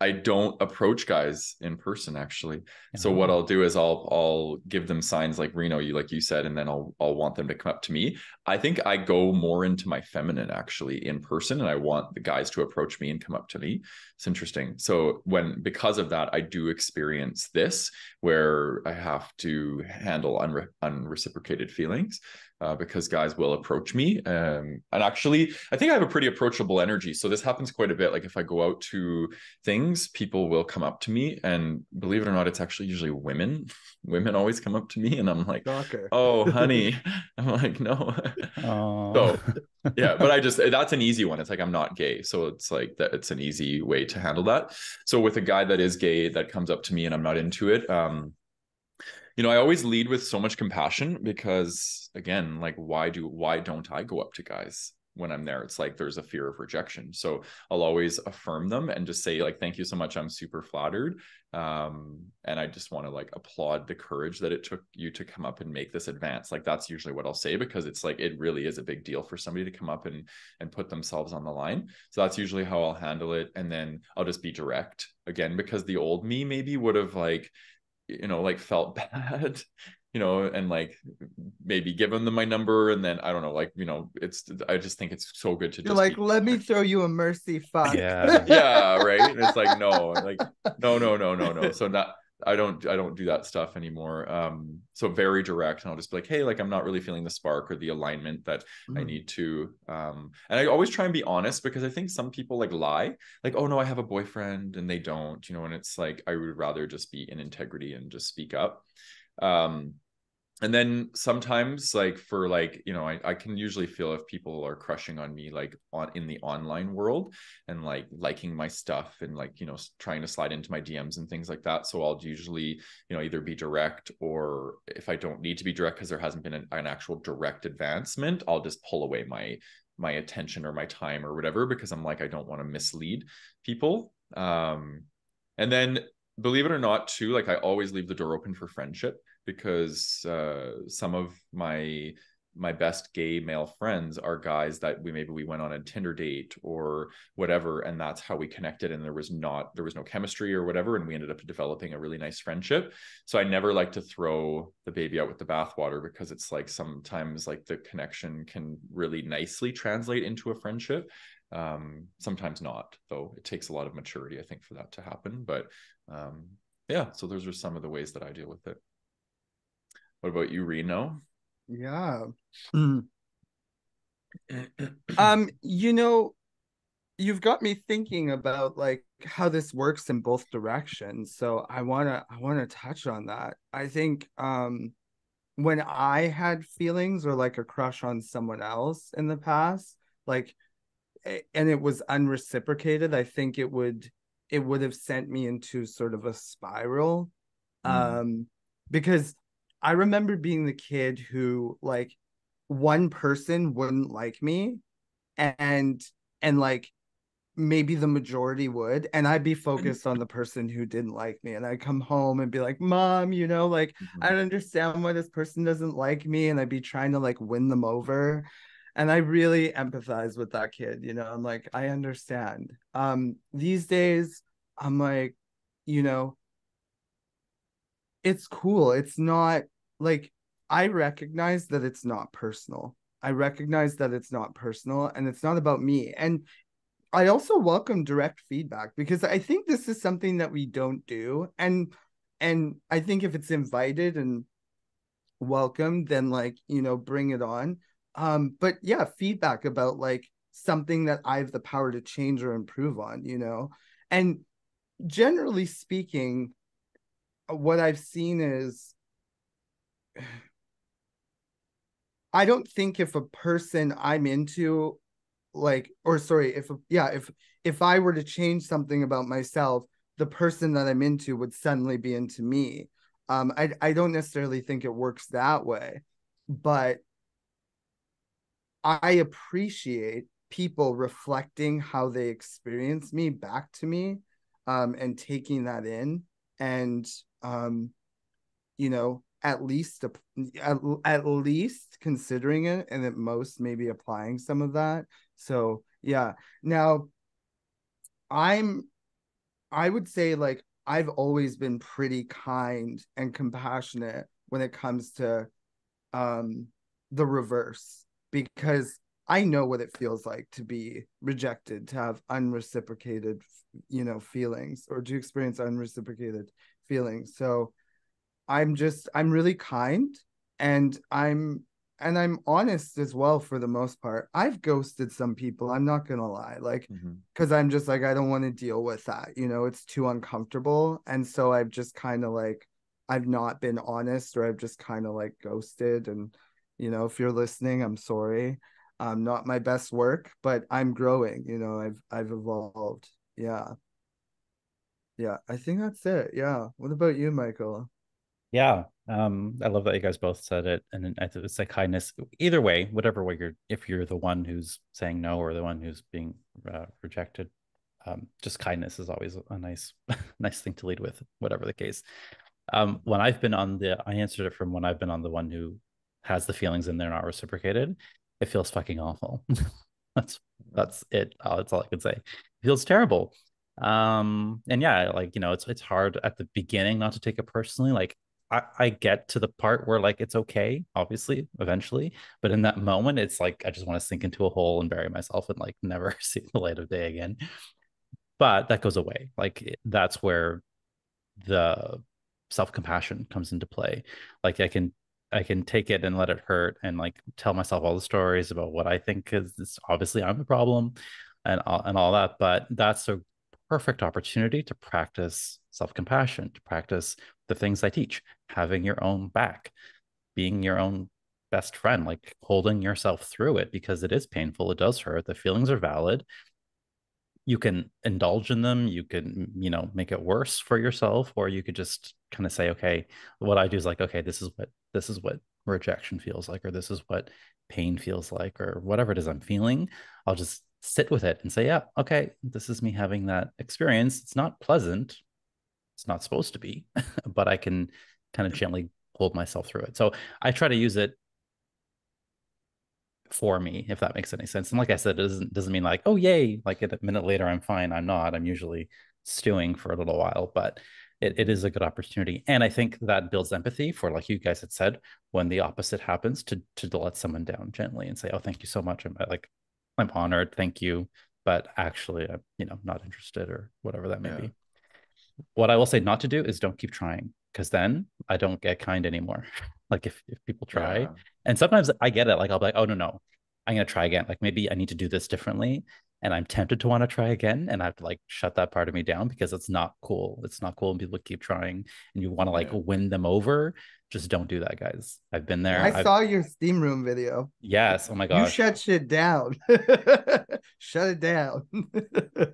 I don't approach guys in person actually. So what Oh, I'll do is I'll give them signs like Reno, you like you said, and then I'll want them to come up to me. I think I go more into my feminine actually in person, and I want the guys to approach me and come up to me. It's interesting. So because of that, I do experience this where I have to handle unreciprocated feelings. Because guys will approach me. And actually, I think I have a pretty approachable energy. So this happens quite a bit. Like if I go out to things, people will come up to me, and believe it or not, it's actually usually women. Women always come up to me, and I'm like, Shocker. "Oh, honey," I'm like, "No." oh, So yeah, but that's an easy one. It's like I'm not gay, so it's like that. It's an easy way to handle that. So with a guy that is gay that comes up to me and I'm not into it, I always lead with so much compassion because again, like why don't I go up to guys when I'm there? It's like there's a fear of rejection. So I'll always affirm them and just say like, thank you so much. I'm super flattered. And I just want to like applaud the courage that it took you to come up and make this advance. Like that's usually what I'll say because it's like it really is a big deal for somebody to come up and put themselves on the line. So that's usually how I'll handle it. And then I'll just be direct again because the old me maybe would have like like felt bad, and like maybe given them my number and then I don't know, like, I just think it's so good to You're just like, be let me throw you a mercy fuck. yeah. yeah, right. And it's like no, like no, no, no, no, no. So not I don't do that stuff anymore. So very direct, and I'll just be like, hey, like I'm not really feeling the spark or the alignment that I need to. And I always try and be honest because I think some people like lie, like, oh no, I have a boyfriend, and they don't, and it's like I would rather just be in integrity and just speak up. Um, and then sometimes like for like I can usually feel if people are crushing on me like in the online world and like liking my stuff and like trying to slide into my DMs and things like that. So I'll usually either be direct, or if I don't need to be direct because there hasn't been an actual direct advancement, I'll just pull away my attention or my time or whatever because I'm like I don't want to mislead people. And then believe it or not too, like I always leave the door open for friendship because some of my best gay male friends are guys that we went on a Tinder date or whatever, and that's how we connected, and there was no chemistry or whatever, and we ended up developing a really nice friendship. So I never like to throw the baby out with the bathwater because it's like sometimes like the connection can really nicely translate into a friendship. Sometimes not, though. It takes a lot of maturity, I think, for that to happen. But yeah, so those are some of the ways that I deal with it. What about you, Reno? Yeah. You know, you've got me thinking about like how this works in both directions. So I wanna touch on that. I think when I had feelings or like a crush on someone else in the past, like and it was unreciprocated, I think it would have sent me into sort of a spiral. Mm, Um because I remember being the kid who like one person wouldn't like me and like maybe the majority would, and I'd be focused on the person who didn't like me, and I'd come home and be like, mom, like I mhm, don't understand why this person doesn't like me, and I'd be trying to like win them over. And I really empathize with that kid. I'm like, I understand. These days I'm like, you know it's cool. It's not like, I recognize that it's not personal. I recognize that it's not personal and it's not about me. And I also welcome direct feedback because I think this is something that we don't do. And I think if it's invited and welcome, then like, bring it on. But yeah, feedback about like something that I have the power to change or improve on, and generally speaking, what I've seen is I don't think if a person I'm into, like, or sorry, if I were to change something about myself, the person that I'm into would suddenly be into me. I don't necessarily think it works that way, but I appreciate people reflecting how they experience me back to me, and taking that in, and at least at least considering it, and at most maybe applying some of that. So yeah. Now I'm I would say like I've always been pretty kind and compassionate when it comes to um the reverse, because I know what it feels like to be rejected, to have unreciprocated feelings, or to experience unreciprocated feelings. So I'm really kind, and I'm honest as well. For the most part, I've ghosted some people, I'm not gonna lie, like, Mm-hmm. because I'm just like, I don't want to deal with that, it's too uncomfortable. And so I've just kind of like, I've not been honest, or I've just kind of like ghosted. And if you're listening, I'm sorry. Not my best work, but I'm growing. I've evolved. Yeah. Yeah, I think that's it. Yeah, what about you, Michael? Yeah. I love that you guys both said it. And I think it's like kindness, either way, whatever way if you're the one who's saying no or the one who's being rejected, just kindness is always a nice, nice thing to lead with, whatever the case. When I've been on I answered it from when I've been on the one who has the feelings and they're not reciprocated. It feels fucking awful. that's that's it. That's all I can say. It feels terrible. And yeah, like it's hard at the beginning not to take it personally. Like I get to the part where like it's okay, obviously, eventually, but in that moment, it's like I just want to sink into a hole and bury myself and like never see the light of day again. But that goes away. Like that's where the self-compassion comes into play. Like I can take it and let it hurt and like tell myself all the stories about what I think is obviously I'm the problem and all that. But that's a perfect opportunity to practice self-compassion, to practice the things I teach, having your own back, being your own best friend, like holding yourself through it because it is painful, it does hurt, the feelings are valid. You can indulge in them, you can make it worse for yourself, or you could just kind of say, okay, what I do is like, okay, this is what rejection feels like, or this is what pain feels like, or whatever it is I'm feeling. I'll just sit with it and say, yeah, okay, this is me having that experience. It's not pleasant, it's not supposed to be, but I can kind of gently hold myself through it. So I try to use it for me, if that makes any sense. And like I said, it doesn't mean like, oh yay, like a minute later I'm fine. I'm not. I'm usually stewing for a little while, but it is a good opportunity. And I think that builds empathy for, like you guys had said, when the opposite happens, to let someone down gently and say, oh, thank you so much. I'm honored, thank you. But actually I'm, not interested, or whatever that may Yeah. be. What I will say not to do is don't keep trying, because then I don't get kind anymore. Like if people try, Yeah. and sometimes I get it, like I'll be like, oh no, I'm gonna try again. Like maybe I need to do this differently, and I'm tempted to want to try again, and I have to like shut that part of me down because it's not cool. It's not cool when people keep trying and you want to like Yeah. win them over. Just don't do that, guys. I've been there. I Yeah. saw your steam room video. Yes. Oh my You gosh. shut shit down. Shut it down.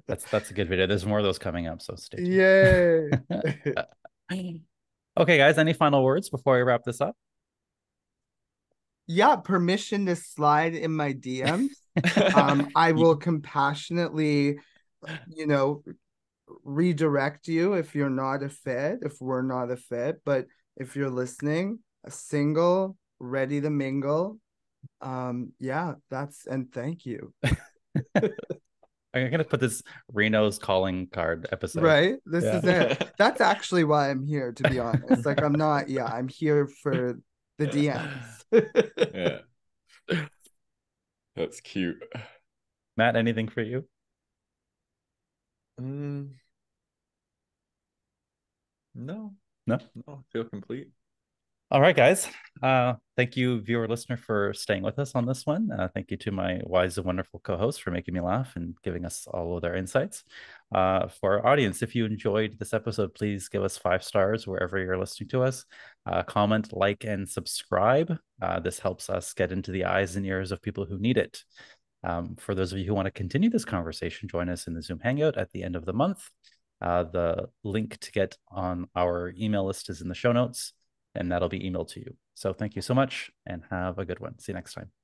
That's a good video. There's more of those coming up, so stay Yay. tuned. Okay, guys, any final words before I wrap this up? Yeah, permission to slide in my DMs. I will compassionately, you know, redirect you if you're not a fit, if we're not a fit. But if you're listening, a single, ready to mingle. Yeah, and thank you. I'm gonna put this Reno's calling card episode. Right? This Yeah. is it. That's actually why I'm here, to be honest. Like, I'm not, yeah, I'm here for the DMs. Yeah. That's cute. Matt, anything for you? Mm, no, No? no, I feel complete. All right, guys. Thank you, viewer listener, for staying with us on this one. Thank you to my wise and wonderful co-hosts for making me laugh and giving us all of their insights. For our audience, if you enjoyed this episode, please give us 5 stars wherever you're listening to us. Comment, like, and subscribe. This helps us get into the eyes and ears of people who need it. For those of you who want to continue this conversation, join us in the Zoom Hangout at the end of the month. The link to get on our email list is in the show notes, and that'll be emailed to you. So thank you so much and have a good one. See you next time.